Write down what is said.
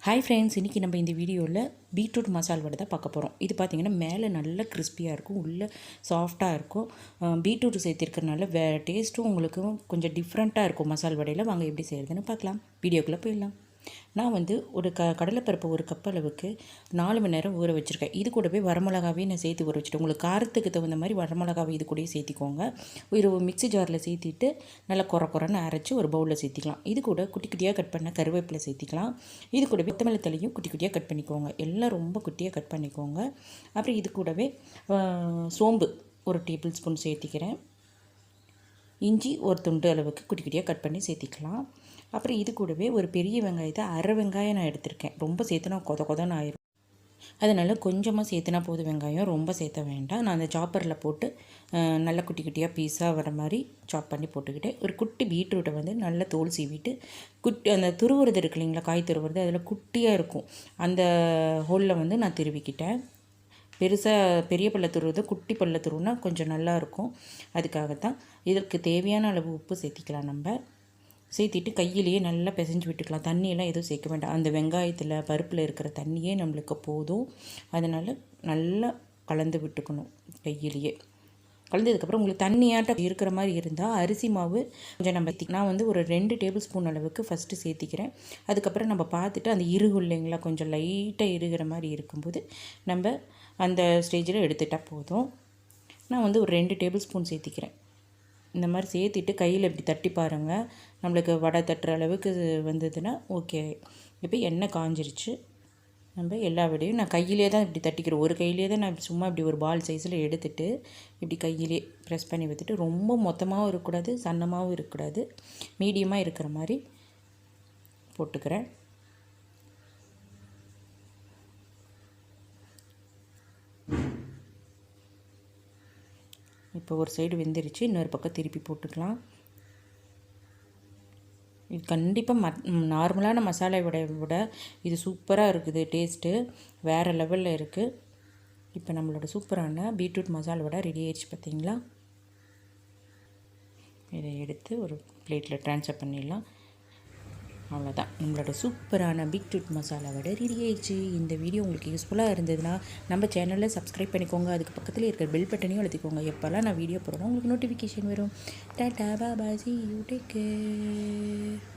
Hi friends, இன்றைக்கி நம்ம இந்த வீடியோவில் பீட்ரூட் மசால் வடை தான் பார்க்க போகிறோம். இது பார்த்திங்கன்னா மேலே நல்ல கிறிஸ்பியாக இருக்கும், உள்ளே சாஃப்டாக இருக்கும். பீட்ரூட் சேர்த்திருக்கிறனால டேஸ்ட்டும் உங்களுக்கு கொஞ்சம் டிஃப்ரெண்ட்டாக இருக்கும் மசால் வடையில். வாங்க எப்படி செய்கிறதுன்னு பார்க்கலாம். வீடியோக்குள்ளே போயிடலாம். நான் ஒரு கடலைப்பருப்பு ஒரு கப் அளவுக்கு 4 மணி நேரம் ஊற வச்சுருக்கேன். இது கூடவே வரமிளகாவே நான் சேர்த்து ஊற வச்சுட்டேன். உங்களுக்கு காரத்துக்கு தகுந்த மாதிரி வரமிளகாவை இது கூடயே சேர்த்திக்கோங்க. ஒரு மிக்ஸி ஜாரில் சேர்த்திட்டு நல்லா குறைன்னு அரைச்சி ஒரு பவுலில் சேர்த்திக்கலாம். இது கூட குட்டி குட்டியாக கட் பண்ண கருவேப்பிலை சேர்த்திக்கலாம். இது கூடவே கொத்தமல்லி தலையும் குட்டி குட்டியாக கட் பண்ணிக்கோங்க. எல்லாம் ரொம்ப குட்டியாக கட் பண்ணிக்கோங்க. அப்புறம் இது கூடவே சோம்பு ஒரு டேபிள் ஸ்பூன் சேர்த்திக்கிறேன். இஞ்சி ஒரு துண்டு அளவுக்கு குட்டி குட்டியாக கட் பண்ணி சேர்த்திக்கலாம். அப்புறம் இது கூடவே ஒரு பெரிய வெங்காயத்தை அரை வெங்காயம் நான் எடுத்திருக்கேன். ரொம்ப சேர்த்துனா கொதன்னு ஆயிரும். அதனால் கொஞ்சமாக சேர்த்துனா போதும். வெங்காயம் ரொம்ப சேர்த்த வேண்டாம். நான் அந்த சாப்பரில் போட்டு நல்லா குட்டி குட்டியாக பீஸாக வர மாதிரி சாப் பண்ணி போட்டுக்கிட்டேன். ஒரு குட்டி பீட்ரூட்டை நல்லா தோல் சீவிட்டு அந்த துருவுறது இருக்கு இல்லைங்களா, காய் துருவுறது, அதில் குட்டியாக இருக்கும். அந்த ஹோலில் நான் திருவிக்கிட்டேன். பெரிய பல்ல துருவுறது குட்டி பல்ல துருவுனா கொஞ்சம் நல்லாயிருக்கும். அதுக்காகத்தான். இதற்கு தேவையான அளவு உப்பு சேர்த்திக்கலாம். நம்ம சேர்த்திட்டு கையிலேயே நல்லா பிசைஞ்சு விட்டுக்கலாம். தண்ணியெல்லாம் எதுவும் சேர்க்க வேண்டாம். அந்த வெங்காயத்தில் பருப்பில் இருக்கிற தண்ணியே நம்மளுக்கு போதும். அதனால் நல்லா கலந்து விட்டுக்கணும். கையிலேயே கலந்ததுக்கப்புறம் உங்களுக்கு தண்ணியாட்டம் இருக்கிற மாதிரி இருந்தால் அரிசி மாவு கொஞ்சம் நான் ஒரு 2 டேபிள் ஸ்பூன் அளவுக்கு ஃபஸ்ட்டு சேர்த்திக்கிறேன். அதுக்கப்புறம் நம்ம பார்த்துட்டு அந்த இறுகு இல்லைங்களா, கொஞ்சம் லைட்டாக இறுகிற மாதிரி இருக்கும்போது நம்ம அந்த ஸ்டேஜில் எடுத்துட்டால் போதும். நான் ஒரு 2 டேபிள் ஸ்பூன் சேர்த்திக்கிறேன். இந்த மாதிரி சேர்த்திட்டு கையில் இப்படி தட்டி பாருங்கள். நம்மளுக்கு வடை தட்டுற அளவுக்கு வந்ததுன்னா ஓகே. இப்போ எண்ணெய் காஞ்சிருச்சு. நம்ம எல்லா வடையும் நான் கையிலே தான் இப்படி தட்டிக்கிறேன். ஒரு கையிலே தான் நான் சும்மா இப்படி ஒரு பால் சைஸில் எடுத்துகிட்டு இப்படி கையிலே ப்ரெஸ் பண்ணி வைத்துட்டு, ரொம்ப மொத்தமாகவும் இருக்கக்கூடாது, சன்னமாகவும் இருக்கக்கூடாது, மீடியமாக இருக்கிற மாதிரி போட்டுக்கிறேன். இப்போ ஒரு சைடு வெந்துருச்சு, இன்னொரு பக்கம் திருப்பி போட்டுக்கலாம். இது கண்டிப்பாக நார்மலான மசாலா விட இது சூப்பராக இருக்குது. டேஸ்ட்டு வேறு லெவலில் இருக்குது. இப்போ நம்மளோட சூப்பரான பீட்ரூட் மசாலா வடை ரெடி ஆயிடுச்சு. பார்த்தீங்களா? இதை எடுத்து ஒரு பிளேட்டில் ட்ரான்ஸ்ஃபர் பண்ணிடலாம். அவ்வளோதான், நம்மளோட சூப்பரான பீட்ரூட் மசாலா வடை ரெடி ஆயிடுச்சு. இந்த வீடியோ உங்களுக்கு யூஸ்ஃபுல்லாக இருந்ததுன்னா நம்ம சேனலில் சப்ஸ்கிரைப் பண்ணிக்கோங்க. அதுக்கு பக்கத்தில் இருக்கிற பெல் பட்டனையும் அழுத்திக்கோங்க. எப்போல்லாம் நான் வீடியோ போடுறோம் உங்களுக்கு நோட்டிஃபிகேஷன் வரும். டாடா பாய், see you, take care.